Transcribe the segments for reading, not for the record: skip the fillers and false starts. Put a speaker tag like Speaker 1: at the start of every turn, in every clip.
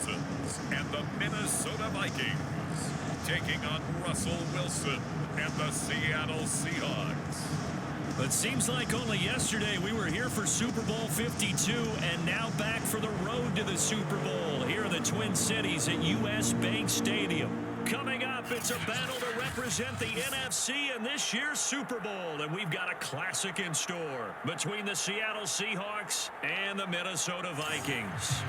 Speaker 1: Cousins and the Minnesota Vikings, taking on Russell Wilson and the Seattle Seahawks.
Speaker 2: It seems like only yesterday we were here for Super Bowl 52 and now back for the road to the Super Bowl here in the Twin Cities at U.S. Bank Stadium. Coming up, it's a battle to represent the NFC in this year's Super Bowl, and we've got a classic in store between the Seattle Seahawks and the Minnesota Vikings.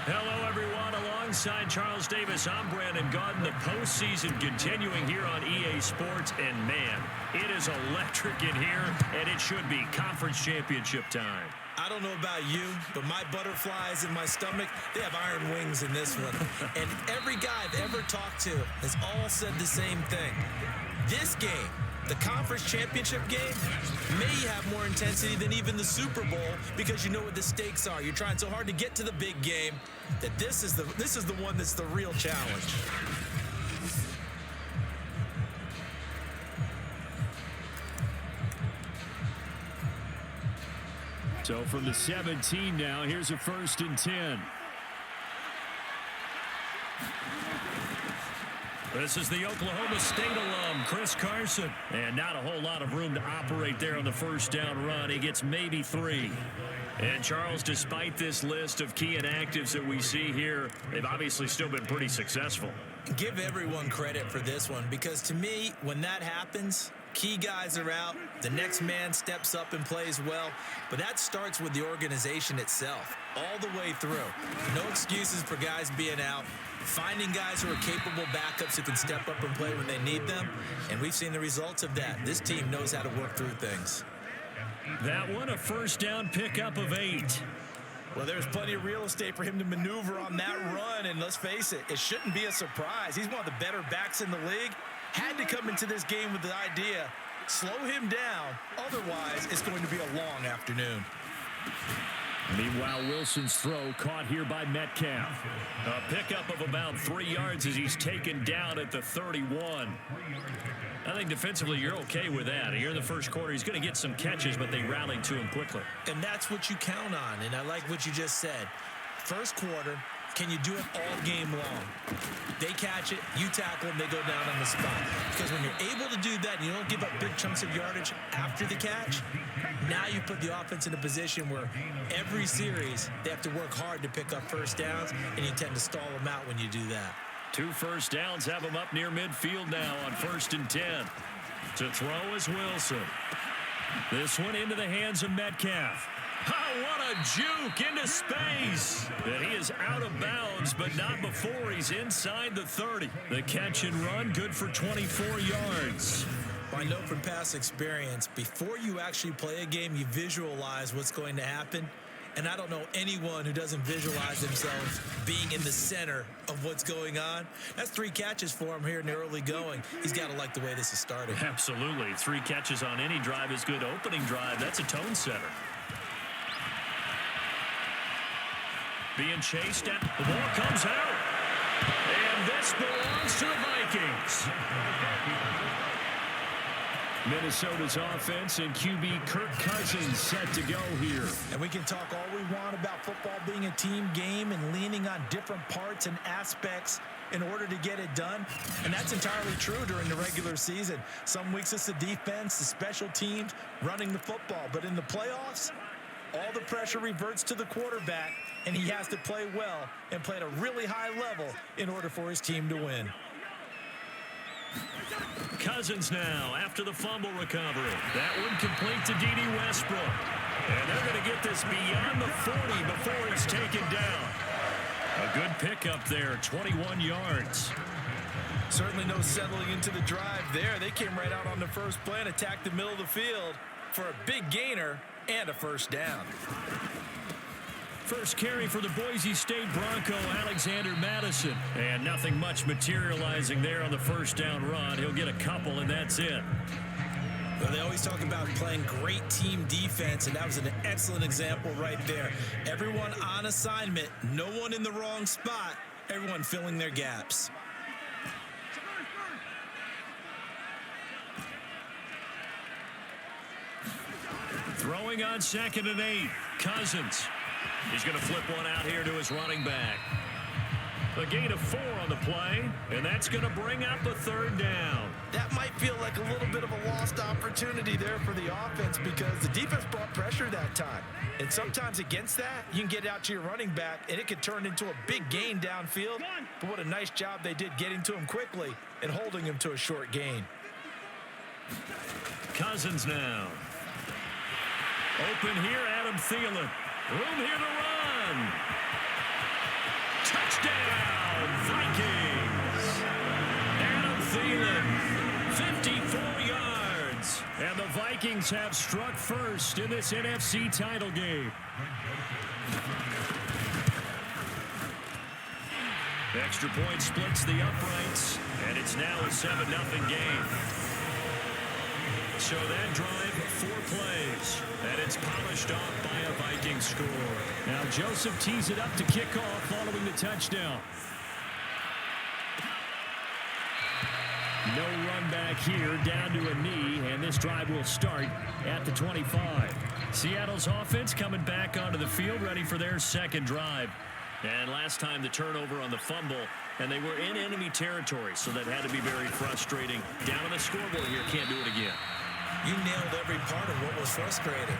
Speaker 2: Hello, everyone. Alongside Charles Davis, I'm Brandon Gaudin. The postseason continuing here on EA Sports, and man, it is electric in here, and it should be conference championship time.
Speaker 3: I don't know about you, but my butterflies in my stomach, they have iron wings in this one. And every guy I've ever talked to has all said the same thing. This game, the conference championship game, may have more intensity than even the Super Bowl because you know what the stakes are. You're trying so hard to get to the big game that this is the one that's the real challenge.
Speaker 2: So from the 17 now, here's a 1st and 10. This is the Oklahoma State alum, Chris Carson. And not a whole lot of room to operate there on the first down run. He gets maybe 3. And Charles, despite this list of key inactives that we see here, they've obviously still been pretty successful.
Speaker 3: Give everyone credit for this one because to me, when that happens, key guys are out, the next man steps up and plays well, but that starts with the organization itself, all the way through. No excuses for guys being out, finding guys who are capable backups who can step up and play when they need them, and we've seen the results of that. This team knows how to work through things.
Speaker 2: That one, a first down pickup of 8.
Speaker 4: Well, there's plenty of real estate for him to maneuver on that run, and let's face it, it shouldn't be a surprise. He's one of the better backs in the league. Had to come into this game with the idea, slow him down, otherwise it's going to be a long afternoon.
Speaker 2: Meanwhile, Wilson's throw caught here by Metcalf. A pickup of about 3 yards as he's taken down at the 31. I think defensively you're okay with that. Here in the first quarter, he's going to get some catches, but they rallied to him quickly.
Speaker 3: And that's what you count on, and I like what you just said. First quarter, can you do it all game long? They catch it, you tackle them, they go down on the spot. Because when you're able to do that and you don't give up big chunks of yardage after the catch, now you put the offense in a position where every series they have to work hard to pick up first downs, and you tend to stall them out when you do that. 2
Speaker 2: first downs have him up near midfield now on 1st and 10. To throw is Wilson. This one into the hands of Metcalf. Oh, what a juke into space. And he is out of bounds, but not before he's inside the 30. The catch and run, good for 24 yards.
Speaker 3: I know from past experience, before you actually play a game, you visualize what's going to happen. And I don't know anyone who doesn't visualize themselves being in the center of what's going on. That's 3 catches for him here in the early going. He's got to like the way this is starting.
Speaker 2: Absolutely. 3 catches on any drive is good. Opening drive, that's a tone setter. Being chased at. The ball comes out. And this belongs to the Vikings. Minnesota's offense and QB Kirk Cousins set to go here.
Speaker 4: And we can talk all we want about football being a team game and leaning on different parts and aspects in order to get it done. And that's entirely true during the regular season. Some weeks it's the defense, the special teams, running the football. But in the playoffs, all the pressure reverts to the quarterback, and he has to play well and play at a really high level in order for his team to win.
Speaker 2: Cousins now after the fumble recovery. That one complete to D.D. Westbrook. And they're going to get this beyond the 40 before he's taken down. A good pickup there, 21 yards.
Speaker 4: Certainly no settling into the drive there. They came right out on the first play and attacked the middle of the field for a big gainer and a first down.
Speaker 2: First carry for the Boise State Bronco, Alexander Madison. And nothing much materializing there on the first down run. He'll get a couple, and that's it.
Speaker 3: Well, they always talk about playing great team defense, and that was an excellent example right there. Everyone on assignment, no one in the wrong spot, everyone filling their gaps.
Speaker 2: Throwing on 2nd and 8, Cousins. He's going to flip one out here to his running back. A gain of 4 on the play, and that's going to bring up a 3rd down.
Speaker 4: That might feel like a little bit of a lost opportunity there for the offense because the defense brought pressure that time. And sometimes against that, you can get out to your running back, and it could turn into a big gain downfield. But what a nice job they did getting to him quickly and holding him to a short gain.
Speaker 2: Cousins now. Open here, Adam Thielen. Room here to run. Touchdown, Vikings. Adam Thielen, 54 yards. And the Vikings have struck first in this NFC title game. Extra point splits the uprights, and it's now a 7-0 game. So that drive, 4 plays, and it's polished off by a Viking score. Now Joseph tees it up to kick off following the touchdown. No run back here, down to a knee, and this drive will start at the 25. Seattle's offense coming back onto the field, ready for their 2nd drive. And last time the turnover on the fumble, and they were in enemy territory, so that had to be very frustrating. Down on the scoreboard here, can't do it again.
Speaker 3: You nailed every part of what was frustrating.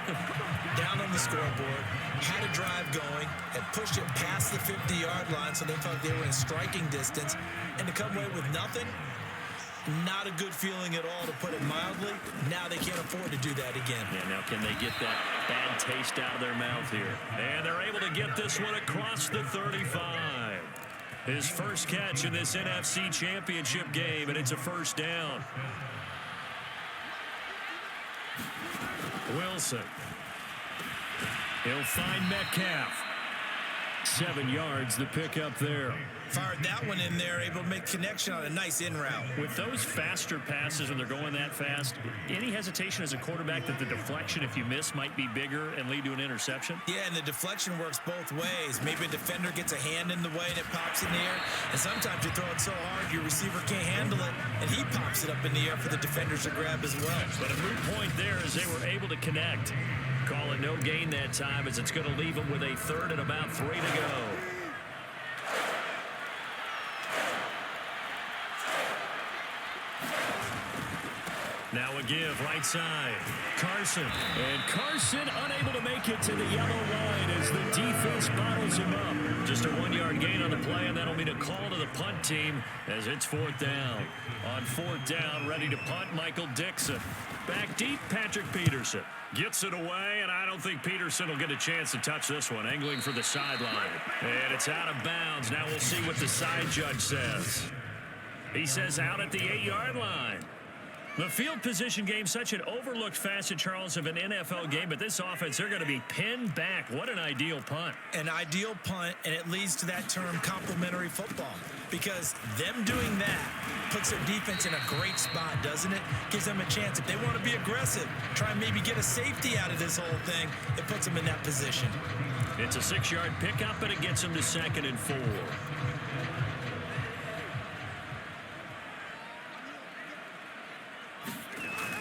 Speaker 3: Down on the scoreboard, had a drive going, had pushed it past the 50-yard line so they thought they were in striking distance, and to come away with nothing, not a good feeling at all, to put it mildly. Now they can't afford to do that again.
Speaker 2: Yeah, now can they get that bad taste out of their mouth here? And they're able to get this one across the 35. His first catch in this NFC Championship game, and it's a 1st down. Wilson. He'll find Metcalf. 7 yards, the pickup there.
Speaker 3: Fired that one in there, able to make connection on a nice in route.
Speaker 2: With those faster passes when they're going that fast, any hesitation as a quarterback that the deflection, if you miss, might be bigger and lead to an interception?
Speaker 3: Yeah, and the deflection works both ways. Maybe a defender gets a hand in the way and it pops in the air. And sometimes you throw it so hard your receiver can't handle it, and he pops it up in the air for the defenders to grab as well.
Speaker 2: But a moot point there as they were able to connect. Call it no gain that time as it's going to leave them with a 3rd and about 3 to go. Now a give, right side. Carson. And Carson unable to make it to the yellow line as the defense bottles him up. Just a 1-yard gain on the play, and that'll mean a call to the punt team as it's 4th down. On 4th down, ready to punt, Michael Dixon. Back deep, Patrick Peterson. Gets it away, and I don't think Peterson will get a chance to touch this one. Angling for the sideline. And it's out of bounds. Now we'll see what the side judge says. He says out at the 8-yard line. The field position game, such an overlooked facet, Charles, of an NFL game, but this offense, they're going to be pinned back. What an ideal punt.
Speaker 3: An ideal punt, and it leads to that term complementary football, because them doing that puts their defense in a great spot, doesn't it? Gives them a chance. If they want to be aggressive, try and maybe get a safety out of this whole thing, it puts them in that position.
Speaker 2: It's a 6-yard pickup, and it gets them to 2nd and 4.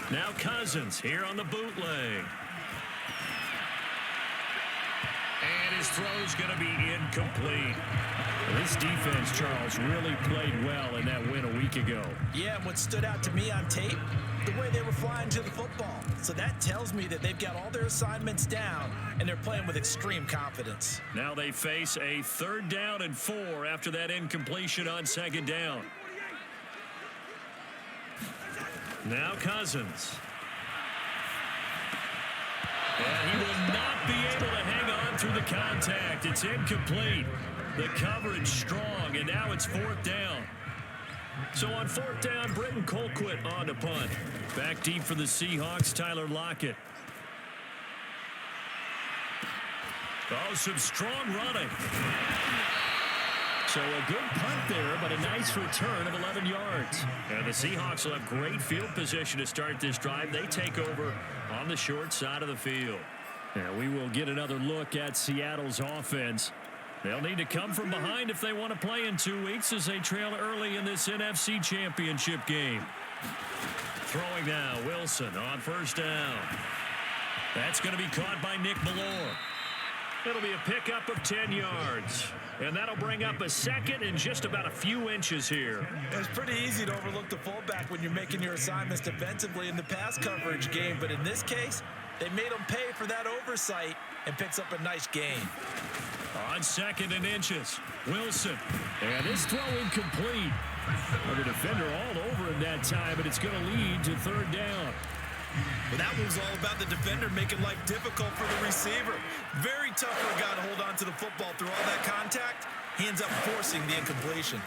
Speaker 2: Now Cousins here on the bootleg. And his throw's going to be incomplete. This defense, Charles, really played well in that win a week ago.
Speaker 4: Yeah, and what stood out to me on tape, the way they were flying to the football. So that tells me that they've got all their assignments down, and they're playing with extreme confidence.
Speaker 2: Now they face a 3rd down and 4 after that incompletion on 2nd down. Now Cousins. And he will not be able to hang on through the contact. It's incomplete. The coverage strong, and now it's 4th down. So on 4th down, Britton Colquitt on to punt. Back deep for the Seahawks, Tyler Lockett. Oh, some strong running. So a good punt there, but a nice return of 11 yards. And the Seahawks will have great field position to start this drive. They take over on the short side of the field. And we will get another look at Seattle's offense. They'll need to come from behind if they want to play in 2 weeks as they trail early in this NFC Championship game. Throwing now, Wilson on 1st down. That's going to be caught by Nick Ballore. It'll be a pickup of 10 yards. And that'll bring up a second and just about a few inches here.
Speaker 4: It's pretty easy to overlook the fullback when you're making your assignments defensively in the pass coverage game. But in this case, they made him pay for that oversight and picks up a nice gain.
Speaker 2: On 2nd and inches, Wilson. And this throw incomplete. The defender all over him that time, but it's going to lead to 3rd down.
Speaker 4: Well, that was all about the defender making life difficult for the receiver. Very tough for a guy to hold on to the football through all that contact. He ends up forcing the incompletion.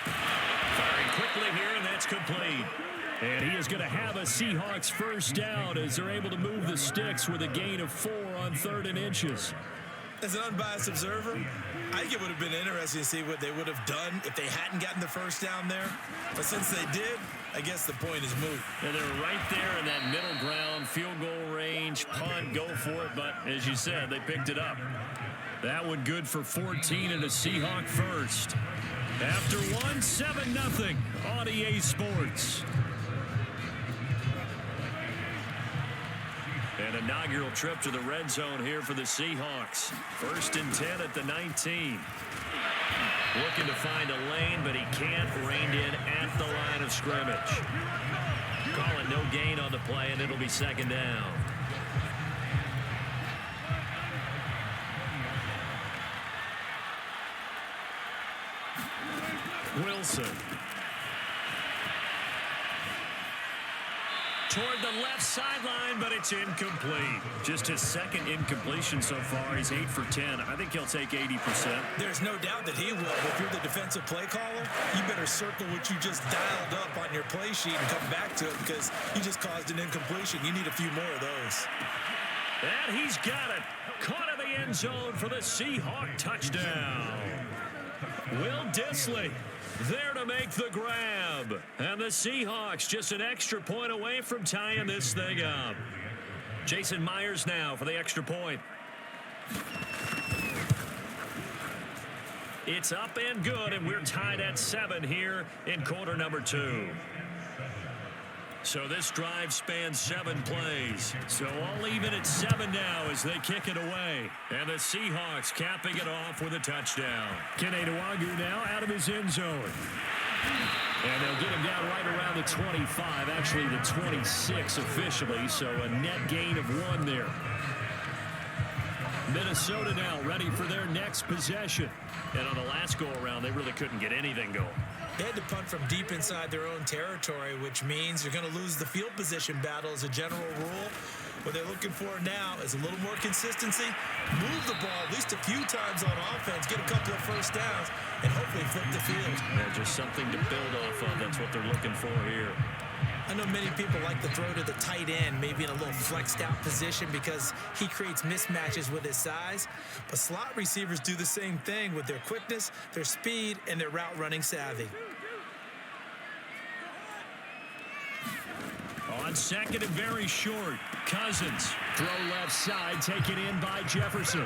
Speaker 2: Firing quickly here, and that's complete. And he is going to have a Seahawks 1st down as they're able to move the sticks with a gain of 4 on 3rd and inches.
Speaker 4: As an unbiased observer, I think it would have been interesting to see what they would have done if they hadn't gotten the 1st down there. But since they did, I guess the point is moot.
Speaker 2: And they're right there in that middle ground, field goal range, punt, go for it. But as you said, they picked it up. That one good for 14 and a Seahawk 1st. After 1, 7-0 on EA Sports. An inaugural trip to the red zone here for the Seahawks. 1st and 10 at the 19. Looking to find a lane, but he can't. Reined in at the line of scrimmage. Call it no gain on the play, and it'll be 2nd down. Wilson. Toward the left sideline, but it's incomplete. Just his 2nd incompletion so far. He's 8 for 10. I think he'll take 80%.
Speaker 4: There's no doubt that he will. If you're the defensive play caller, you better circle what you just dialed up on your play sheet and come back to it because you just caused an incompletion. You need a few more of those.
Speaker 2: And he's got it. Caught in the end zone for the Seahawk touchdown. Will Dissly there to make the grab. And the Seahawks just an extra point away from tying this thing up. Jason Myers now for the extra point. It's up and good, and we're tied at 7 here in quarter number 2. So this drive spans 7 plays. So all even at 7 now as they kick it away. And the Seahawks capping it off with a touchdown. Kene Nwangwu now out of his end zone. And they'll get him down right around the 25, actually the 26 officially, so a net gain of 1 there. Minnesota now ready for their next possession. And on the last go-around, they really couldn't get anything going.
Speaker 4: They had to punt from deep inside their own territory, which means you're going to lose the field position battle as a general rule. What they're looking for now is a little more consistency, move the ball at least a few times on offense, get a couple of 1st downs, and hopefully flip the field.
Speaker 2: Yeah, just something to build off of. That's what they're looking for here.
Speaker 4: I know many people like to throw to the tight end, maybe in a little flexed out position because he creates mismatches with his size. But slot receivers do the same thing with their quickness, their speed, and their route running savvy.
Speaker 2: On 2nd and very short, Cousins. Throw left side, taken in by Jefferson.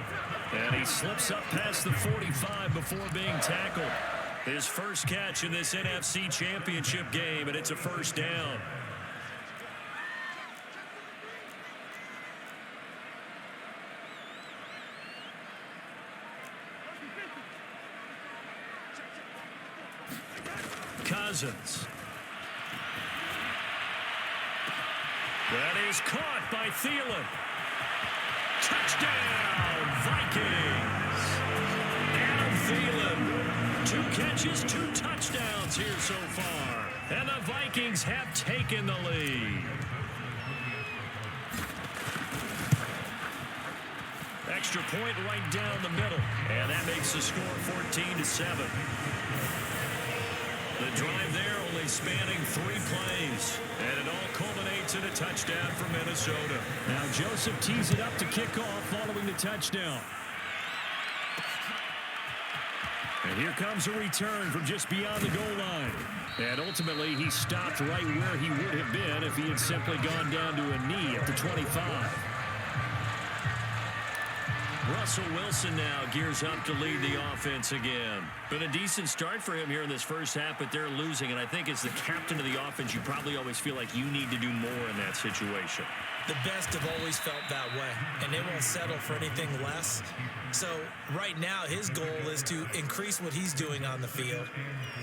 Speaker 2: And he slips up past the 45 before being tackled. His first catch in this NFC Championship game, and it's a 1st down. Cousins. That is caught by Thielen. Touchdown, Vikings. Adam Thielen. 2 catches, 2 touchdowns here so far. And the Vikings have taken the lead. Extra point right down the middle. And that makes the score 14-7. The drive there only spanning 3 plays. And it all culminates in a touchdown for Minnesota. Now Joseph tees it up to kick off following the touchdown. And here comes a return from just beyond the goal line. And ultimately he stopped right where he would have been if he had simply gone down to a knee at the 25. Russell Wilson now gears up to lead the offense again. Been a decent start for him here in this first half, but they're losing. And I think as the captain of the offense, you probably always feel like you need to do more in that situation.
Speaker 3: The best have always felt that way, and they won't settle for anything less. So right now, his goal is to increase what he's doing on the field,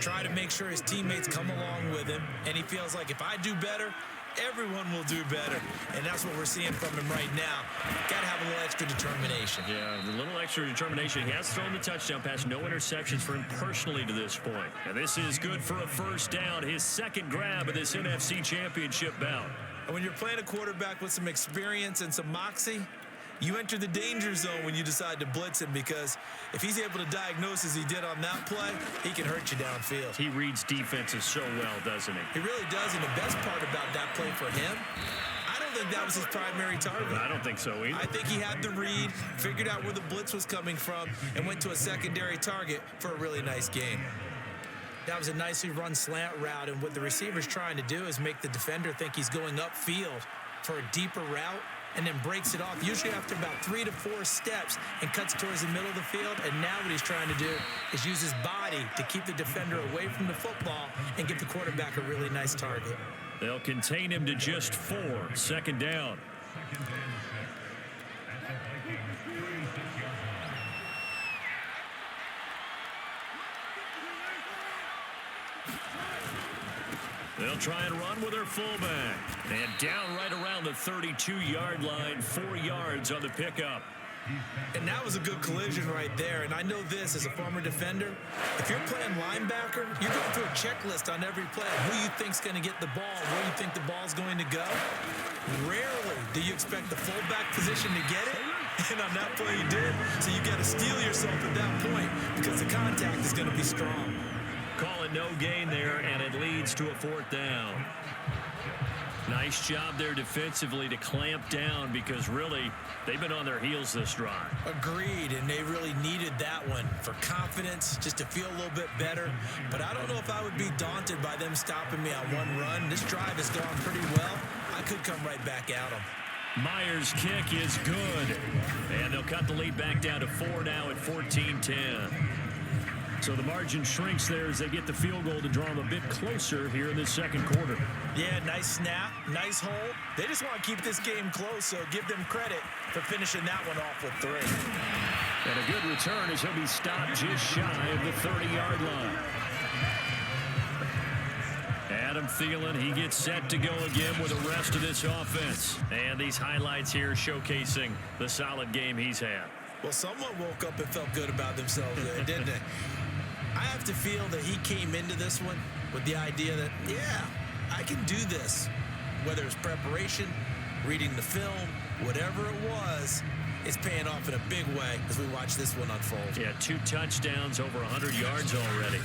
Speaker 3: try to make sure his teammates come along with him, and he feels like if I do better, everyone will do better. And that's what we're seeing from him right now. Got to have a little extra determination.
Speaker 2: Yeah, a little extra determination. He has thrown the touchdown pass, no interceptions for him personally to this point. And this is good for a first down, his second grab of this NFC Championship bout.
Speaker 3: And when you're playing a quarterback with some experience and some moxie, you enter the danger zone when you decide to blitz him, because if he's able to diagnose as he did on that play, he can hurt you downfield.
Speaker 2: He reads defenses so well, doesn't he?
Speaker 3: He really does, and the best part about that play for him, I don't think that was his primary target.
Speaker 2: I don't think so either.
Speaker 3: I think he had the read, figured out where the blitz was coming from, and went to a secondary target for a really nice gain. That was a nicely run slant route, and what the receiver's trying to do is make the defender think he's going upfield for a deeper route, and then breaks it off, usually after about 3 to 4 steps, and cuts towards the middle of the field. And now what he's trying to do is use his body to keep the defender away from the football and give the quarterback a really nice target.
Speaker 2: They'll contain him to just 4, second down. They'll try and run with their fullback. And down right around the 32-yard line, 4 yards on the pickup.
Speaker 3: And that was a good collision right there. And I know this as a former defender. If you're playing linebacker, you're going through a checklist on every play. Who you think's going to get the ball, where you think the ball's going to go. Rarely do you expect the fullback position to get it. And on that play, you did. So you got to steel yourself at that point, because the contact is going to be strong.
Speaker 2: Call it no gain there, and it leads to a 4th down. Nice job there defensively to clamp down, because really they've been on their heels this drive.
Speaker 3: Agreed, and they really needed that one for confidence, just to feel a little bit better. But I don't know if I would be daunted by them stopping me on one run. This drive has gone pretty well. I could come right back at them.
Speaker 2: Myers' kick is good, and they'll cut the lead back down to 4 now at 14-10. So the margin shrinks there as they get the field goal to draw them a bit closer here in this second quarter.
Speaker 3: Yeah, nice snap, nice hold. They just want to keep this game close, so give them credit for finishing that one off with 3.
Speaker 2: And a good return as he'll be stopped just shy of the 30-yard line. Adam Thielen, he gets set to go again with the rest of this offense. And these highlights here showcasing the solid game he's had.
Speaker 3: Well, someone woke up and felt good about themselves there, didn't they? I have to feel that he came into this one with the idea that, yeah, I can do this. Whether it's preparation, reading the film, whatever it was, it's paying off in a big way as we watch this one unfold.
Speaker 2: Yeah, 2 touchdowns, over 100 yards already.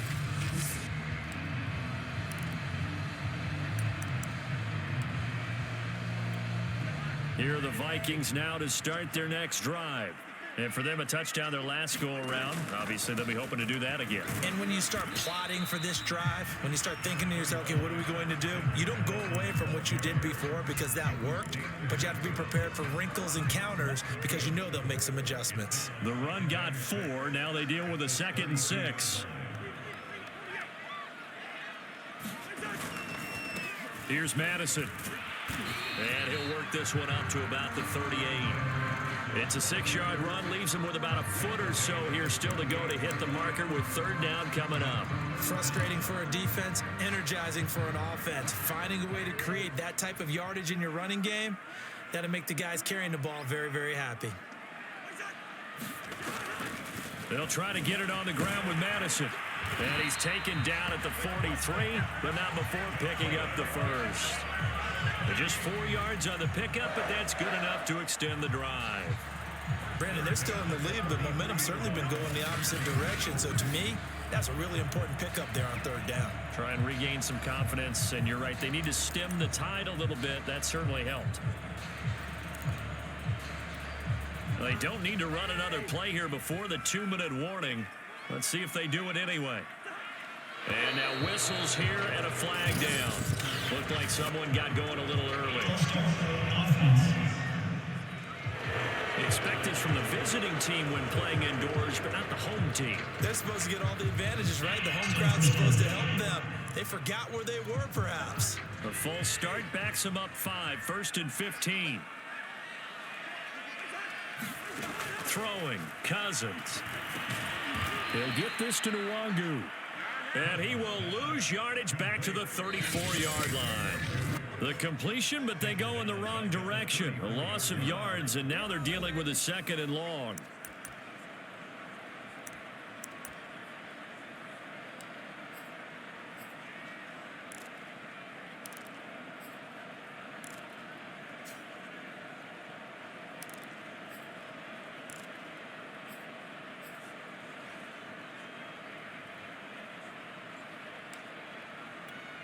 Speaker 2: Here are the Vikings now to start their next drive. And for them, a touchdown their last go-around. Obviously, they'll be hoping to do that again.
Speaker 3: And when you start plotting for this drive, when you start thinking to yourself, okay, what are we going to do? You don't go away from what you did before because that worked, but you have to be prepared for wrinkles and counters because you know they'll make some adjustments.
Speaker 2: The run got 4. Now they deal with a 2nd and 6. Here's Madison. And he'll work this one up to about the 38. It's a 6-yard run, leaves him with about a foot or so here still to go to hit the marker with 3rd down coming up.
Speaker 3: Frustrating for a defense, energizing for an offense. Finding a way to create that type of yardage in your running game, that'll make the guys carrying the ball very, very happy.
Speaker 2: They'll try to get it on the ground with Madison. And he's taken down at the 43, but not before picking up the first. Just 4 yards on the pickup, but that's good enough to extend the drive.
Speaker 3: Brandon, they're still in the lead, but momentum's certainly been going the opposite direction. So to me, that's a really important pickup there on 3rd down.
Speaker 2: Try and regain some confidence, and you're right, they need to stem the tide a little bit. That certainly helped. They don't need to run another play here before the 2-minute warning. Let's see if they do it anyway. And now whistles here and a flag down. Looked like someone got going a little early. Expect this from the visiting team when playing indoors, but not the home team.
Speaker 3: They're supposed to get all the advantages, right? The home crowd's supposed to help them. They forgot where they were, perhaps.
Speaker 2: A false start backs them up 5, 1st and 15. Throwing, Cousins. He'll get this to Nwangu. And he will lose yardage back to the 34-yard line. The completion, but they go in the wrong direction. A loss of yards, and now they're dealing with a 2nd and long.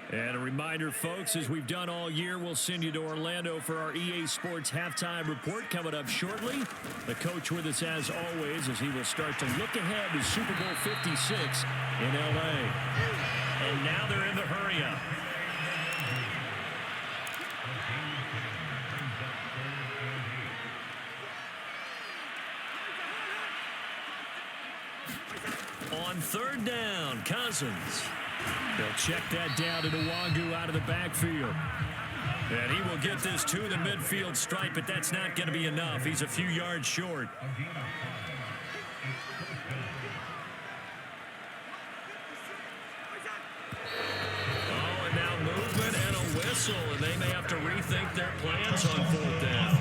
Speaker 2: And a reminder, folks, as we've done all year, we'll send you to Orlando for our EA Sports halftime report coming up shortly. The coach with us as always as he will start to look ahead to Super Bowl 56 in L.A. And now they're in the hurry-up. On 3rd down, Cousins. They'll check that down to Nwangu out of the backfield. And he will get this to the midfield stripe, but that's not going to be enough. He's a few yards short. Oh, and now movement and a whistle, and they may have to rethink their plans on 4th down.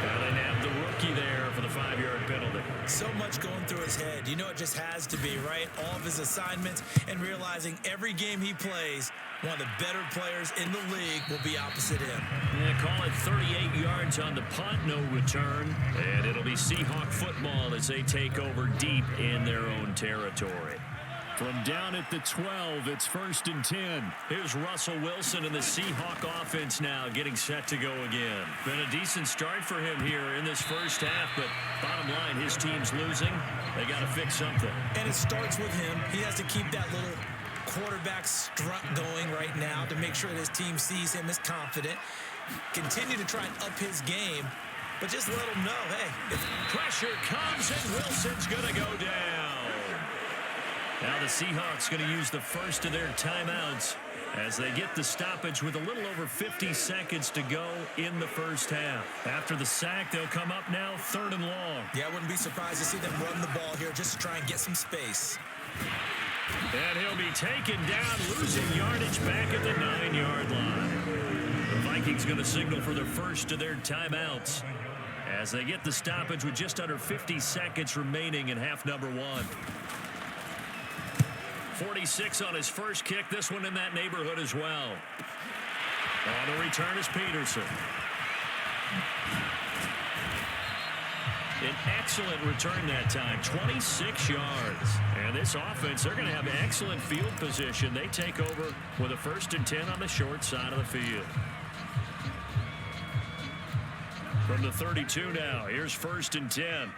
Speaker 2: And they nabbed the rookie there for the 5-yard penalty.
Speaker 3: So much going through his head. You know it just has to be, right? All of his assignments and realizing every game he plays, one of the better players in the league will be opposite him.
Speaker 2: Yeah, call it 38 yards on the punt, no return. And it'll be Seahawk football as they take over deep in their own territory. From down at the 12, it's 1st and 10. Here's Russell Wilson and the Seahawk offense now getting set to go again. Been a decent start for him here in this first half, but bottom line, his team's losing. They got to fix something.
Speaker 3: And it starts with him. He has to keep that little quarterback strut going right now to make sure that his team sees him as confident. Continue to try and up his game, but just let him know, hey, if
Speaker 2: pressure comes and Wilson's going to go down. Now the Seahawks going to use the first of their timeouts as they get the stoppage with a little over 50 seconds to go in the first half. After the sack, they'll come up now 3rd and long.
Speaker 3: Yeah, I wouldn't be surprised to see them run the ball here just to try and get some space.
Speaker 2: And he'll be taken down, losing yardage back at the 9-yard line. The Vikings going to signal for the first of their timeouts as they get the stoppage with just under 50 seconds remaining in half number 1. 46 on his first kick. This one in that neighborhood as well. On the return is Peterson. An excellent return that time, 26 yards. And this offense, they're going to have excellent field position. They take over with a 1st and 10 on the short side of the field. From the 32 now, here's 1st and 10.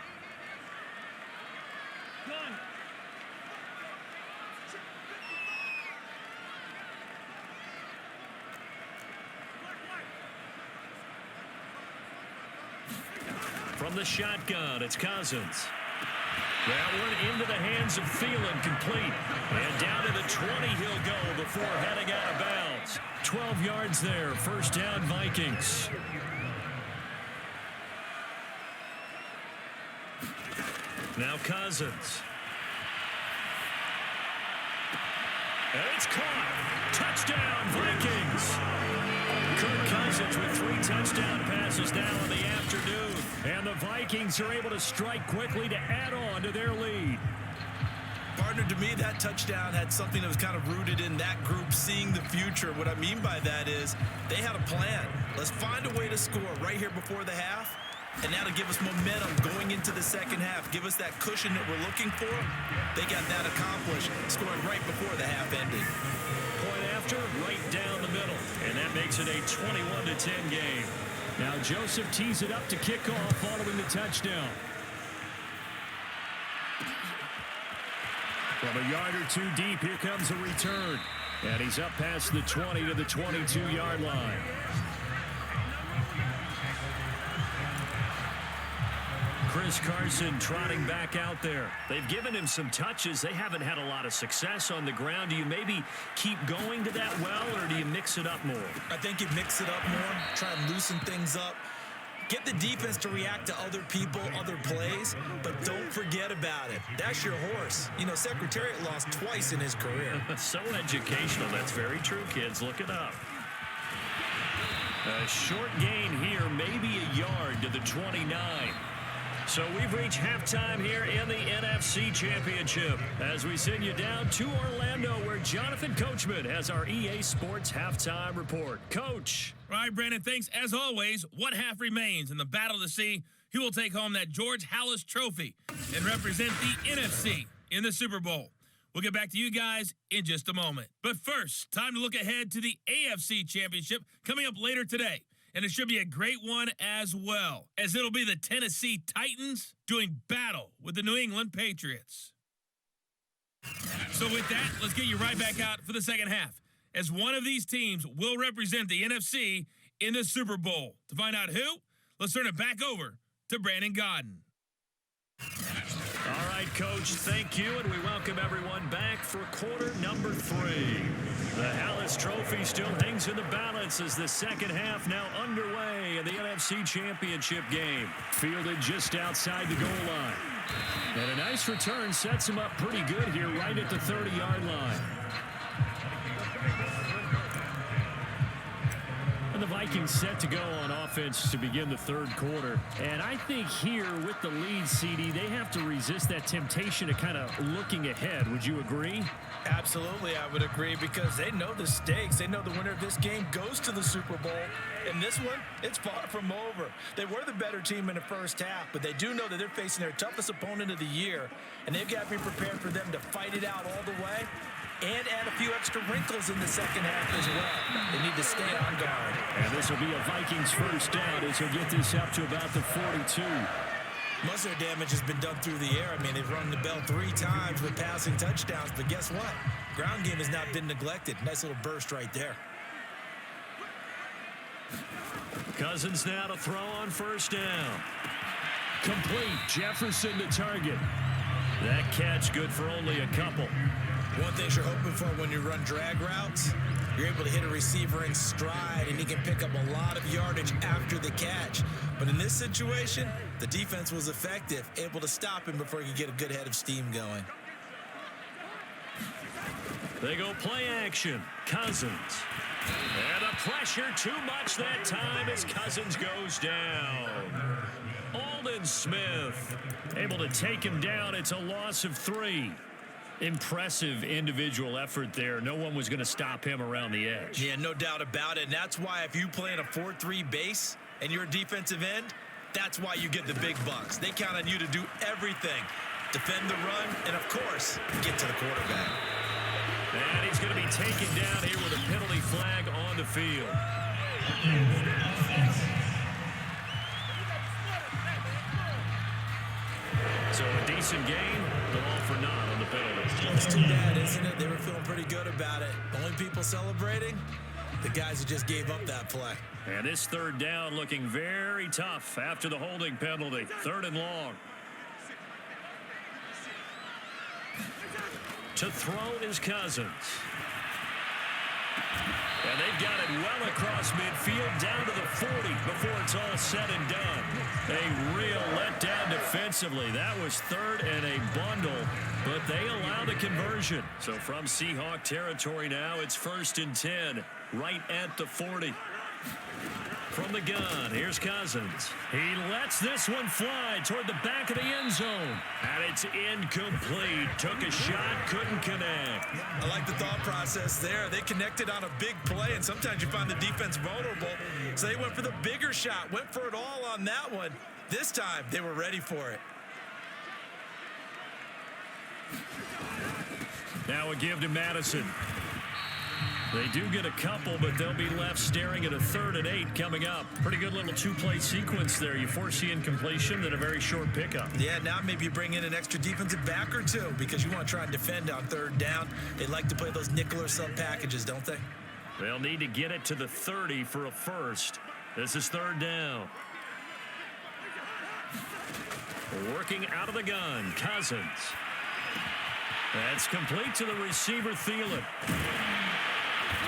Speaker 2: From the shotgun, it's Cousins. That one into the hands of Thielen, complete. And down to the 20 he'll go before heading out of bounds. 12 yards there, 1st down Vikings. Now Cousins. And it's caught. Touchdown, Vikings. Kirk Cousins with 3 touchdown passes now in the afternoon. And the Vikings are able to strike quickly to add on to their lead.
Speaker 3: Partner, to me, that touchdown had something that was kind of rooted in that group seeing the future. What I mean by that is they had a plan. Let's find a way to score right here before the half. And that'll give us momentum going into the second half. Give us that cushion that we're looking for. They got that accomplished, scoring right before the half ended.
Speaker 2: Point after, right down the middle. And that makes it a 21-10 game. Now Joseph tees it up to kick off following the touchdown. From a yard or 2 deep, here comes a return. And he's up past the 20 to the 22-yard line. Chris Carson trotting back out there. They've given him some touches. They haven't had a lot of success on the ground. Do you maybe keep going to that well, or do you mix it up more?
Speaker 3: I think you mix it up more, try and loosen things up. Get the defense to react to other people, other plays, but don't forget about it. That's your horse. You know, Secretariat lost twice in his career.
Speaker 2: So educational. That's very true, kids. Look it up. A short gain here, maybe a yard to the 29. So we've reached halftime here in the NFC Championship as we send you down to Orlando, where Jonathan Coachman has our EA Sports Halftime Report. Coach.
Speaker 5: All right, Brandon, thanks. As always, one half remains in the battle to see who will take home that George Halas Trophy and represent the NFC in the Super Bowl. We'll get back to you guys in just a moment. But first, time to look ahead to the AFC Championship coming up later today. And it should be a great one as well, as it'll be the Tennessee Titans doing battle with the New England Patriots. So with that, let's get you right back out for the second half, as one of these teams will represent the NFC in the Super Bowl. To find out who, let's turn it back over to Brandon Godden.
Speaker 2: All right, Coach, thank you, and we welcome everyone back for quarter number 3. The Halas Trophy still hangs in the balance as the second half now underway in the NFC Championship game. Fielded just outside the goal line. And a nice return sets him up pretty good here right at the 30-yard line. And the Vikings set to go on offense to begin the third quarter. And I think here with the lead, CD, they have to resist that temptation of kind of looking ahead. Would you agree?
Speaker 4: Absolutely, I would agree, because they know the stakes. They know the winner of this game goes to the Super Bowl. And this one, it's far from over. They were the better team in the first half, but they do know that they're facing their toughest opponent of the year, and they've got to be prepared for them to fight it out all the way and add a few extra wrinkles in the second half as well. They need to stay on guard.
Speaker 2: And this will be a Vikings first down as he'll get this up to about the 42.
Speaker 3: Most of their damage has been done through the air. I mean, they've rung the bell 3 times with passing touchdowns, but guess what? Ground game has not been neglected. Nice little burst right there.
Speaker 2: Cousins now to throw on first down. Complete. Jefferson to target. That catch good for only a couple.
Speaker 3: One thing you're hoping for when you run drag routes, you're able to hit a receiver in stride, and he can pick up a lot of yardage after the catch. But in this situation, the defense was effective, able to stop him before he could get a good head of steam going.
Speaker 2: They go play action. Cousins. And the pressure too much that time as Cousins goes down. Aldon Smith able to take him down. It's a loss of 3. Impressive individual effort there. No one was going to stop him around the edge.
Speaker 3: Yeah, no doubt about it. And that's why if you play in a 4-3 base and you're a defensive end, that's why you get the big bucks. They count on you to do everything. Defend the run and, of course, get to the quarterback.
Speaker 2: And he's going to be taken down here with a penalty flag on the field. So a decent game, but all for naught on the penalty.
Speaker 3: It's too bad, isn't it? They were feeling pretty good about it. The only people celebrating, the guys who just gave up that play.
Speaker 2: And this third down looking very tough after the holding penalty. 3rd and long. To throw is Cousins. And they've got it well across midfield down to the 40 before it's all said and done. A real letdown defensively. That was 3rd and a bundle, but they allow the conversion. So from Seahawk territory now, it's 1st and 10, right at the 40. From the gun, here's Cousins. He lets this one fly toward the back of the end zone. And it's incomplete. Took a shot, couldn't connect.
Speaker 3: I like the thought process there. They connected on a big play, and sometimes you find the defense vulnerable. So they went for the bigger shot, went for it all on that one. This time, they were ready for it.
Speaker 2: Now a give to Madison. They do get a couple, but they'll be left staring at a 3rd and 8 coming up. Pretty good little 2-play sequence there. You force the incompletion, then a very short pickup.
Speaker 3: Yeah, now maybe you bring in an extra defensive back or 2 because you want to try and defend on 3rd down. They like to play those nickel or sub packages, don't they?
Speaker 2: They'll need to get it to the 30 for a first. This is 3rd down. Working out of the gun, Cousins. That's complete to the receiver, Thielen.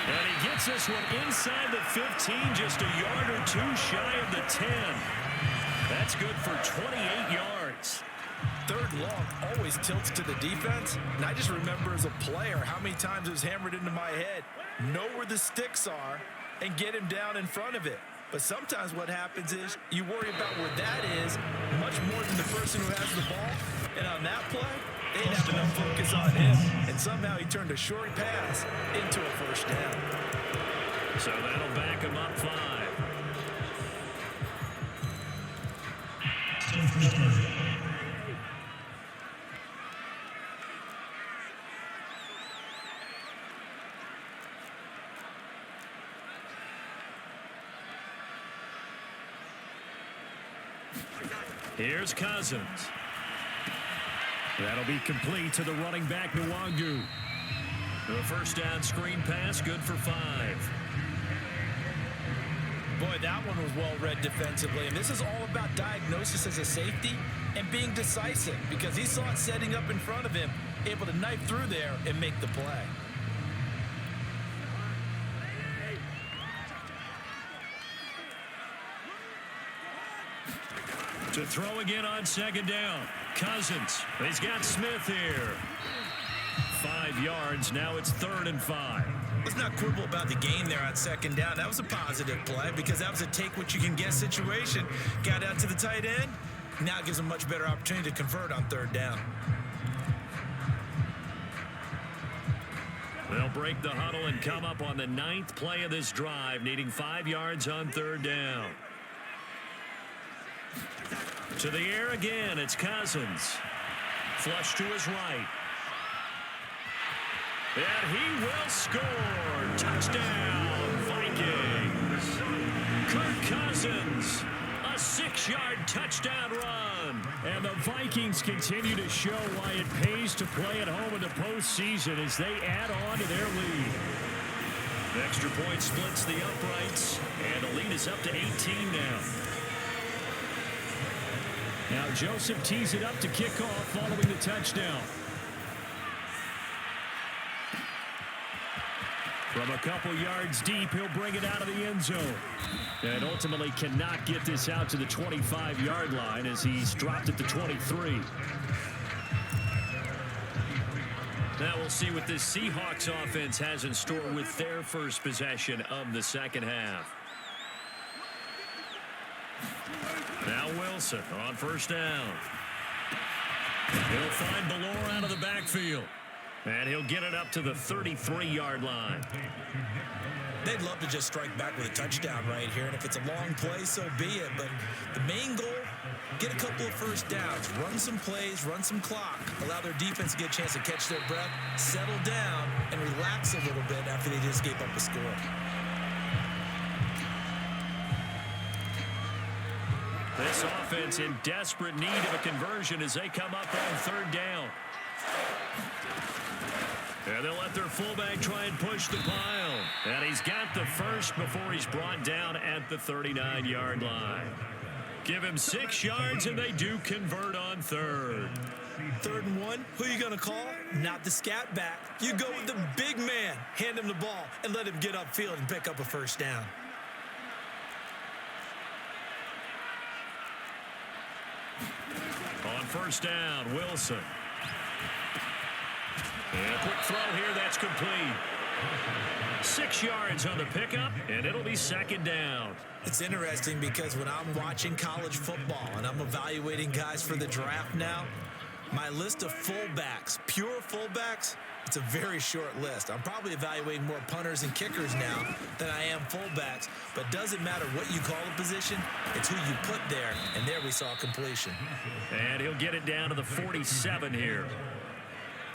Speaker 2: And he gets this one inside the 15, just a yard or two shy of the 10. That's good for 28 yards.
Speaker 4: Third long always tilts to the defense. And I just remember as a player how many times it was hammered into my head. Know where the sticks are and get him down in front of it. But sometimes what happens is you worry about where that is much more than the person who has the ball. And on that play, they didn't have enough focus on him. And somehow he turned a short pass into a first down.
Speaker 2: So that'll back him up 5. Here's Cousins. That'll be complete to the running back, Nwangu. The first down screen pass, good for 5.
Speaker 4: Boy, that one was well read defensively. And this is all about diagnosis as a safety and being decisive because he saw it setting up in front of him, able to knife through there and make the play.
Speaker 2: To throw again on second down. Cousins. He's got Smith here. 5 yards. Now it's 3rd and 5.
Speaker 4: Let's not quibble about the gain there on second down. That was a positive play because that was a take-what-you-can-get situation. Got out to the tight end. Now it gives him a much better opportunity to convert on 3rd down.
Speaker 2: They'll break the huddle and come up on the 9th play of this drive, needing 5 yards on 3rd down. To the air again, it's Cousins. Flush to his right. And he will score. Touchdown, Vikings. Kirk Cousins, a 6-yard touchdown run. And the Vikings continue to show why it pays to play at home in the postseason as they add on to their lead. The extra point splits the uprights, and the lead is up to 18 now. Now Joseph tees it up to kick off following the touchdown. From a couple yards deep, he'll bring it out of the end zone. And ultimately cannot get this out to the 25-yard line as he's dropped at the 23. Now we'll see what this Seahawks offense has in store with their first possession of the second half. Now Wilson on first down. He'll find Ballore out of the backfield. And he'll get it up to the 33-yard line.
Speaker 4: They'd love to just strike back with a touchdown right here. And if it's a long play, so be it. But the main goal, get a couple of first downs, run some plays, run some clock, allow their defense to get a chance to catch their breath, settle down, and relax a little bit after they just gave up a score.
Speaker 2: This offense in desperate need of a conversion as they come up on 3rd down. And they'll let their fullback try and push the pile. And he's got the first before he's brought down at the 39-yard line. Give him 6 yards, and they do convert on 3rd.
Speaker 4: 3rd and 1, who are you going to call? Not the scat back. You go with the big man. Hand him the ball and let him get upfield and pick up a first down.
Speaker 2: On first down, Wilson. And a quick throw here, that's complete. 6 yards on the pickup, and it'll be 2nd down.
Speaker 4: It's interesting because when I'm watching college football and I'm evaluating guys for the draft now, my list of fullbacks, pure fullbacks, it's a very short list. I'm probably evaluating more punters and kickers now than I am fullbacks, but doesn't matter what you call a position, it's who you put there, and there we saw completion.
Speaker 2: And he'll get it down to the 47 here.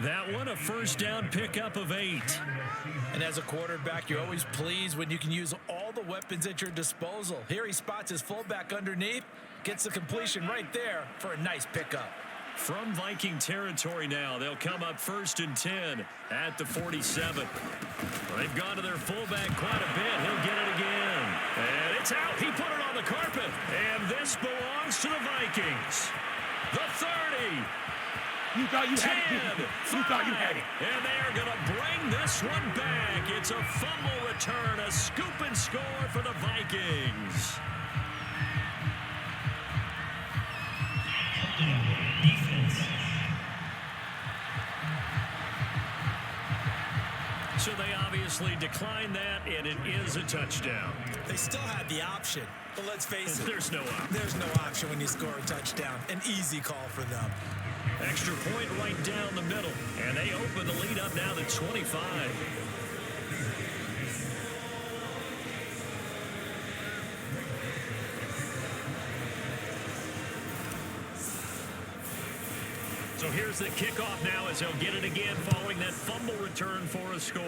Speaker 2: That one, a first down pickup of 8.
Speaker 4: And as a quarterback, you're always pleased when you can use all the weapons at your disposal. Here he spots his fullback underneath, gets the completion right there for a nice pickup.
Speaker 2: From Viking territory now, they'll come up 1st and 10 at the 47. They've gone to their fullback quite a bit. He'll get it again. And it's out. He put it on the carpet. And this belongs to the Vikings. The 30.
Speaker 6: You thought you had it. You thought you had it.
Speaker 2: And they are going to bring this one back. It's a fumble return, a scoop and score for the Vikings. So they obviously declined that, and it is a touchdown.
Speaker 4: They still had the option, but let's face it.
Speaker 2: There's no option.
Speaker 4: There's no option when you score a touchdown. An easy call for them.
Speaker 2: Extra point right down the middle, and they open the lead up now to 25. So here's the kickoff now as they'll get it again following that fumble return for a score.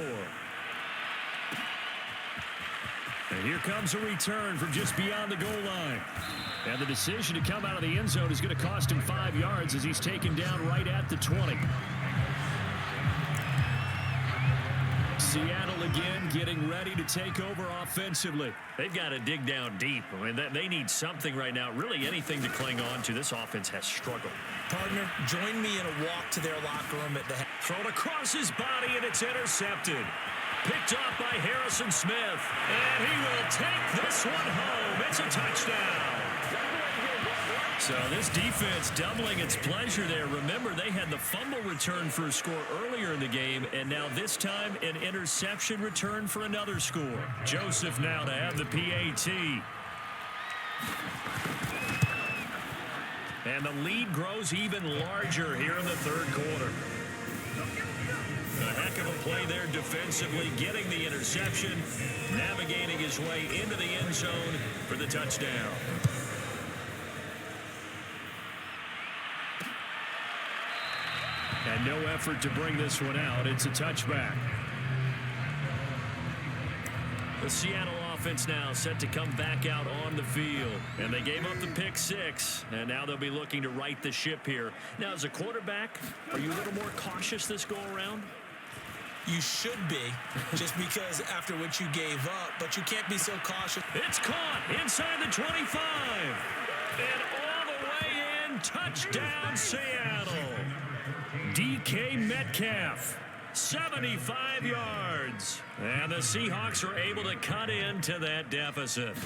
Speaker 2: And here comes a return from just beyond the goal line. And the decision to come out of the end zone is going to cost him 5 yards as he's taken down right at the 20. Seattle again getting ready to take over offensively. They've got to dig down deep. I mean, they need something right now, really anything to cling on to. This offense has struggled.
Speaker 4: Partner, join me in a walk to their locker room at the half.
Speaker 2: Thrown across his body, and it's intercepted. Picked off by Harrison Smith. And he will take this one home. It's a touchdown. So this defense doubling its pleasure there. Remember, they had the fumble return for a score earlier in the game, and now this time an interception return for another score. Joseph now to have the PAT. And the lead grows even larger here in the third quarter. A heck of a play there defensively, getting the interception, navigating his way into the end zone for the touchdown. And no effort to bring this one out. It's a touchback. The Seattle offense now set to come back out on the field. And they gave up the pick six. And now they'll be looking to right the ship here. Now, as a quarterback, are you a little more cautious this go-around?
Speaker 4: You should be, just because after what you gave up, but you can't be so cautious.
Speaker 2: It's caught inside the 25. And all the way in, touchdown Seattle. DK Metcalf, 75 yards. And the Seahawks are able to cut into that deficit.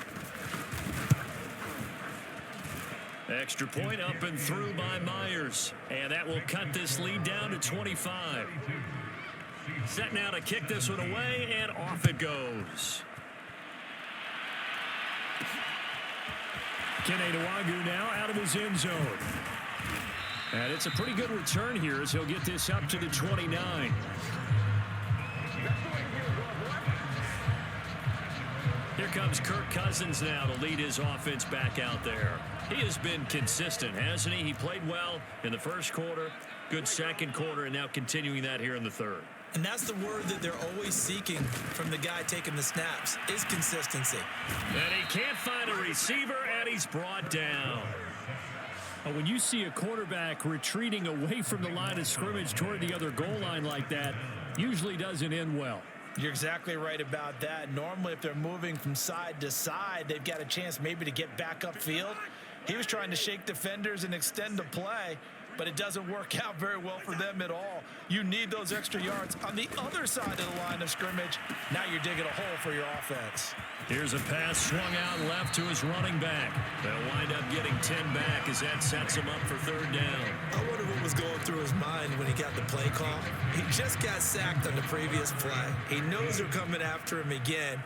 Speaker 2: Extra point up and through by Myers. And that will cut this lead down to 25. Set now to kick this one away, and off it goes. Kene Nwangwu now out of his end zone. And it's a pretty good return here as he'll get this up to the 29. Here comes Kirk Cousins now to lead his offense back out there. He has been consistent, hasn't he? He played well in the first quarter, good second quarter, and now continuing that here in the third.
Speaker 4: And that's the word that they're always seeking from the guy taking the snaps, is consistency.
Speaker 2: And he can't find a receiver, and he's brought down. When you see a quarterback retreating away from the line of scrimmage toward the other goal line like that, usually doesn't end well.
Speaker 4: You're exactly right about that. Normally, if they're moving from side to side, they've got a chance maybe to get back upfield. He was trying to shake defenders and extend the play, but it doesn't work out very well for them at all. You need those extra yards on the other side of the line of scrimmage. Now you're digging a hole for your offense.
Speaker 2: Here's a pass swung out left to his running back. They'll wind up getting 10 back as that sets him up for third down.
Speaker 4: I wonder what was going through his mind when he got the play call. He just got sacked on the previous play. He knows they're coming after him again.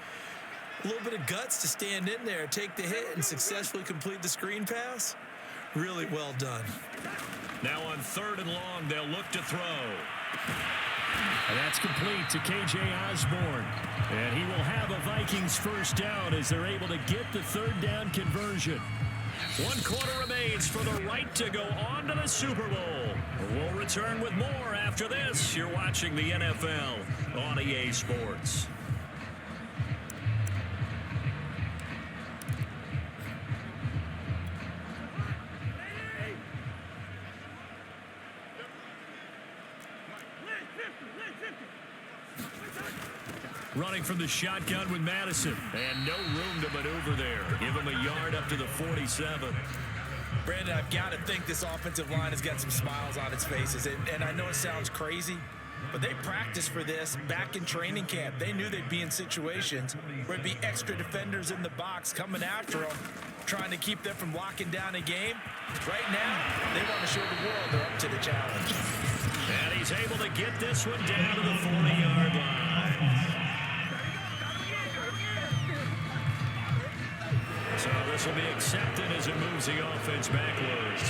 Speaker 4: A little bit of guts to stand in there, take the hit, and successfully complete the screen pass. Really well done.
Speaker 2: Now on third and long, they'll look to throw. And that's complete to K.J. Osborne. And he will have a Vikings first down as they're able to get the third down conversion. 1 quarter remains for the right to go on to the Super Bowl. We'll return with more after this. You're watching the NFL on EA Sports. Running from the shotgun with Madison. And no room to maneuver there. Give him a yard up to the 47.
Speaker 4: Brandon, I've got to think this offensive line has got some smiles on its faces. And I know it sounds crazy, but they practiced for this back in training camp. They knew they'd be in situations where there'd be extra defenders in the box coming after them, trying to keep them from locking down a game. Right now, they want to show the world they're up to the challenge.
Speaker 2: And he's able to get this one down to the 40-yard line. So this will be accepted as it moves the offense backwards.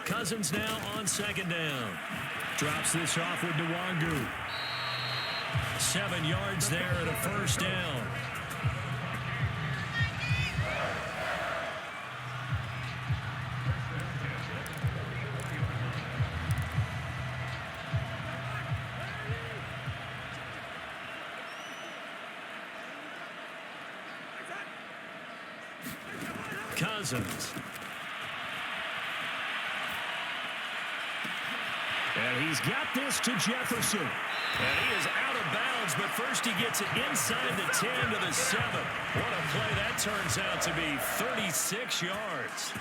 Speaker 2: Cousins now on second down. Drops this off with Nwangu. 7 yards there and a first down. Cousins. And he's got this to Jefferson. And he is out of bounds, but first he gets it inside the 10 to the 7. What a play that turns out to be. 36 yards.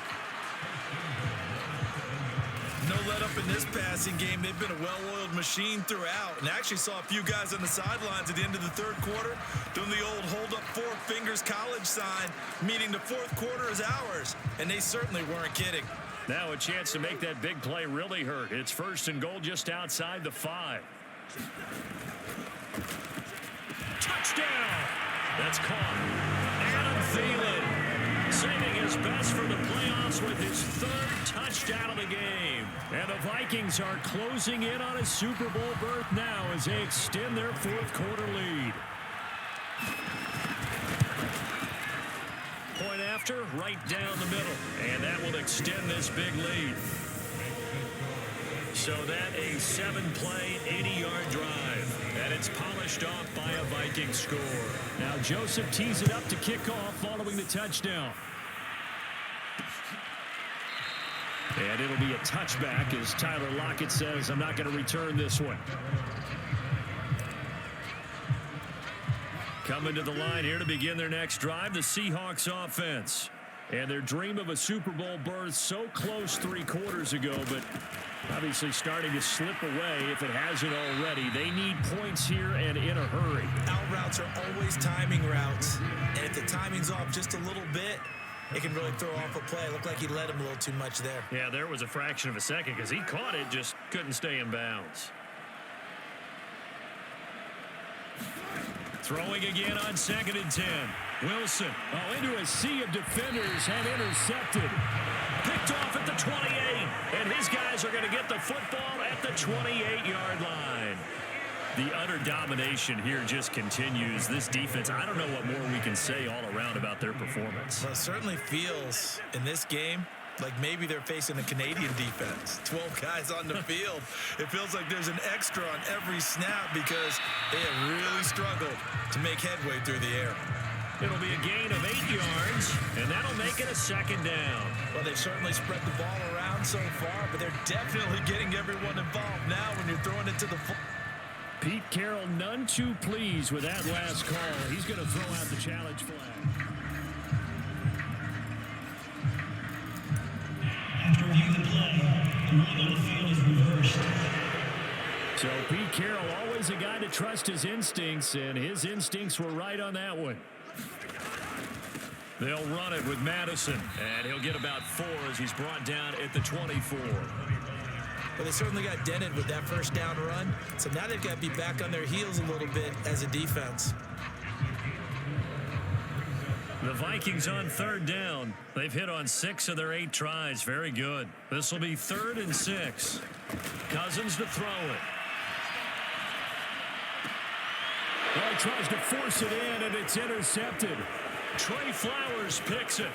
Speaker 4: No let up in this passing game. They've been a well-oiled machine throughout. And actually saw a few guys on the sidelines at the end of the third quarter doing the old hold up 4 fingers college sign, meaning the fourth quarter is ours. And they certainly weren't kidding.
Speaker 2: Now a chance to make that big play really hurt. It's first and goal just outside the 5. Touchdown! That's caught. Adam Thielen saving his best for the playoffs with his 3rd touchdown of the game. And the Vikings are closing in on a Super Bowl berth now as they extend their 4th quarter lead. Point after, right down the middle. And that will extend this big lead. So that a 7-play, 80-yard drive. And it's polished off by a Viking score. Now Joseph tees it up to kick off following the touchdown. And it'll be a touchback as Tyler Lockett says, I'm not going to return this one. Coming to the line here to begin their next drive, the Seahawks offense. And their dream of a Super Bowl berth so close 3 quarters ago, but obviously starting to slip away if it hasn't already. They need points here and in a hurry.
Speaker 4: Out routes are always timing routes. And if the timing's off just a little bit, it can really throw off a play. It looked like he led him a little too much there.
Speaker 2: Yeah, there was a fraction of a second because he caught it, just couldn't stay in bounds. Throwing again on 2nd and 10. Wilson, into a sea of defenders and intercepted. Picked off at the 28. And his guys are going to get the football at the 28-yard line. The utter domination here just continues. This defense, I don't know what more we can say all around about their performance.
Speaker 4: Well, it certainly feels in this game like maybe they're facing a Canadian defense. 12 guys on the field. It feels like there's an extra on every snap because they have really struggled to make headway through the air.
Speaker 2: It'll be a gain of 8 yards, and that'll make it a 2nd down.
Speaker 4: Well, they've certainly spread the ball around so far, but they're definitely getting everyone involved now when you're throwing it to the full.
Speaker 2: Pete Carroll none too pleased with that last call. He's going to throw out the challenge flag.
Speaker 7: After review the play, the ruling on the field is reversed.
Speaker 2: So Pete Carroll, always a guy to trust his instincts, and his instincts were right on that one. They'll run it with Madison, and he'll get about 4 as he's brought down at the 24.
Speaker 4: Well, they certainly got dented with that first down run, so now they've got to be back on their heels a little bit as a defense.
Speaker 2: The Vikings on 3rd down. They've hit on 6 of their 8 tries. Very good. This will be 3rd and 6. Cousins to throw it. Well, he tries to force it in, and it's intercepted. Trey Flowers picks it.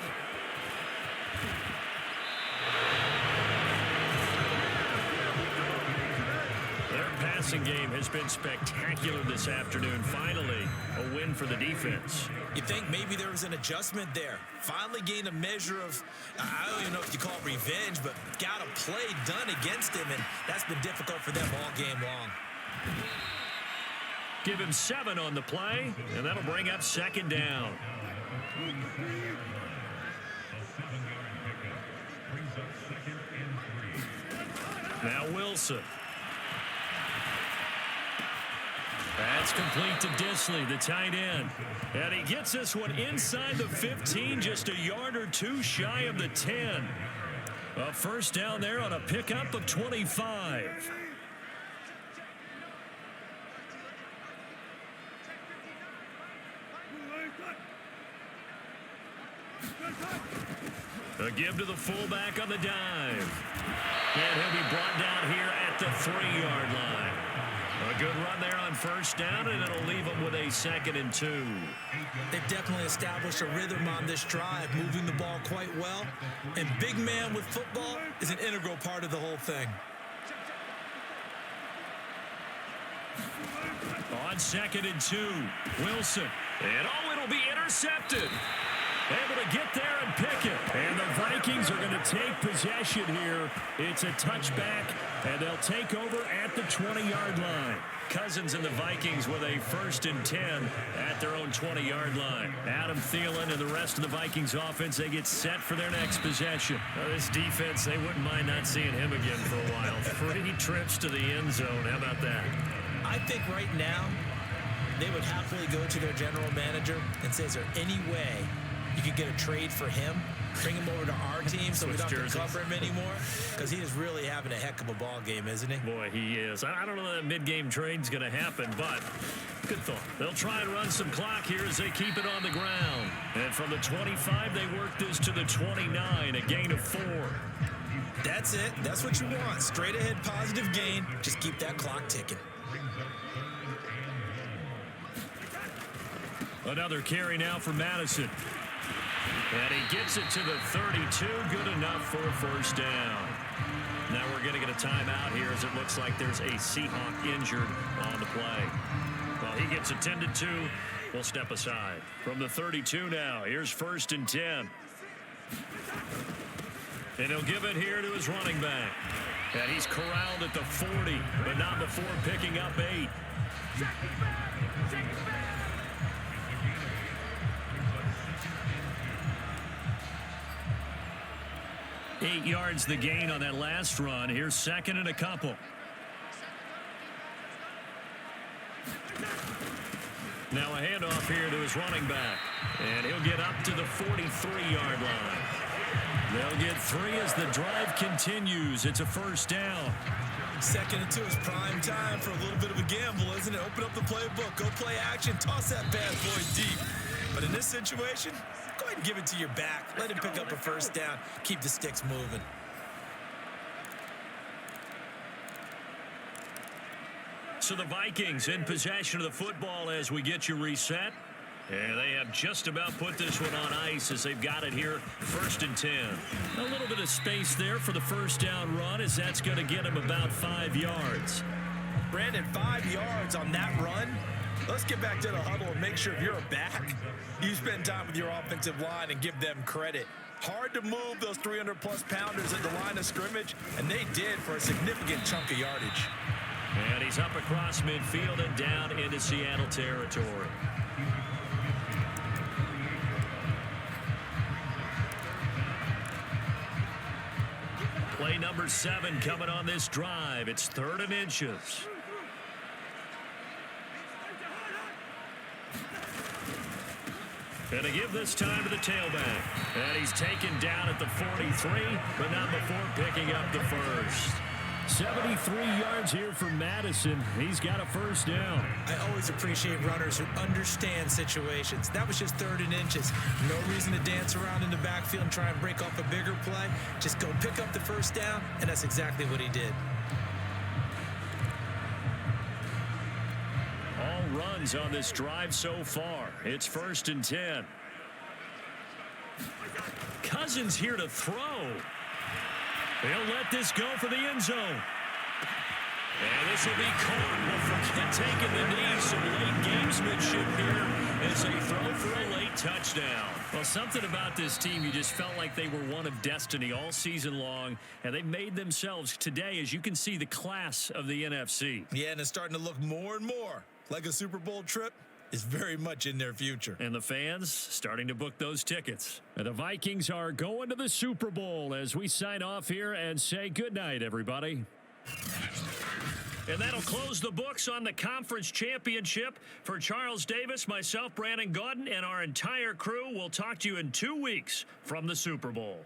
Speaker 2: Their passing game has been spectacular this afternoon. Finally, a win for the defense.
Speaker 3: You think maybe there was an adjustment there. Finally gained a measure of, I don't even know if you call it revenge, but got a play done against him, and that's been difficult for them all game long.
Speaker 2: Give him 7 on the play, and that'll bring up 2nd down. Now Wilson. That's complete to Disley, the tight end. And he gets this one inside the 15, just a yard or 2 shy of the 10. A first down there on a pickup of 25. A give to the fullback on the dive. And he'll be brought down here at the 3-yard line. A good run there on first down, and it'll leave them with a 2nd and 2.
Speaker 3: They've definitely established a rhythm on this drive, moving the ball quite well. And big man with football is an integral part of the whole thing.
Speaker 2: On 2nd and 2, Wilson. And it'll be intercepted. Able to get there and pick it. And the Vikings are going to take possession here. It's a touchback, and they'll take over at the 20-yard line. Cousins and the Vikings with a 1st and 10 at their own 20-yard line. Adam Thielen and the rest of the Vikings offense, they get set for their next possession. This defense, they wouldn't mind not seeing him again for a while. 3 trips to the end zone. How about that?
Speaker 3: I think right now they would happily go to their general manager and say, is there any way you could get a trade for him, bring him over to our team so we don't have to cover him anymore? Because he is really having a heck of a ball game, isn't he?
Speaker 2: Boy, he is. I don't know that mid-game trade's going to happen, but good thought. They'll try and run some clock here as they keep it on the ground. And from the 25, they work this to the 29, a gain of 4.
Speaker 3: That's it. That's what you want. Straight ahead positive gain. Just keep that clock ticking.
Speaker 2: Another carry now for Madison. And he gets it to the 32. Good enough for a first down. Now we're going to get a timeout here as it looks like there's a Seahawk injured on the play. Well, he gets attended to. We'll step aside. From the 32 now, here's 1st and 10. And he'll give it here to his running back. And he's corralled at the 40, but not before picking up 8. 8 yards the gain on that last run. Here's 2nd and a couple. Now a handoff here to his running back. And he'll get up to the 43-yard line. They'll get 3 as the drive continues. It's a first down.
Speaker 3: 2nd and 2 is prime time for a little bit of a gamble, isn't it? Open up the playbook, go play action, toss that bad boy deep. But in this situation, go ahead and give it to your back. Let him pick up a first down. Keep the sticks moving.
Speaker 2: So the Vikings in possession of the football as we get you reset. And they have just about put this one on ice as they've got it here, 1st and 10. A little bit of space there for the first down run as that's going to get him about 5 yards.
Speaker 4: Brandon, 5 yards on that run. Let's get back to the huddle and make sure if you're a back, you spend time with your offensive line and give them credit. Hard to move those 300-plus pounders at the line of scrimmage, and they did for a significant chunk of yardage.
Speaker 2: And he's up across midfield and down into Seattle territory. Play number 7 coming on this drive. It's 3rd and inches. And to give this time to the tailback. And he's taken down at the 43, but not before picking up the first. 73 yards here for Madison. He's got a first down.
Speaker 3: I always appreciate runners who understand situations. That was just 3rd and inches. No reason to dance around in the backfield and try and break off a bigger play. Just go pick up the first down, and that's exactly what he did.
Speaker 2: All runs on this drive so far. It's 1st and 10. Cousins here to throw. He'll let this go for the end zone. And this will be caught. Well, forget taking the knee. Some late gamesmanship here It's a throw for a late touchdown. Well, something about this team, you just felt like they were one of destiny all season long, and they made themselves today, as you can see, the class of the NFC.
Speaker 4: Yeah, and it's starting to look more and more like a Super Bowl trip is very much in their future.
Speaker 2: And the fans starting to book those tickets. And the Vikings are going to the Super Bowl as we sign off here and say goodnight, everybody. And that'll close the books on the conference championship. For Charles Davis, myself, Brandon Gaudin, and our entire crew, we'll talk to you in 2 weeks from the Super Bowl.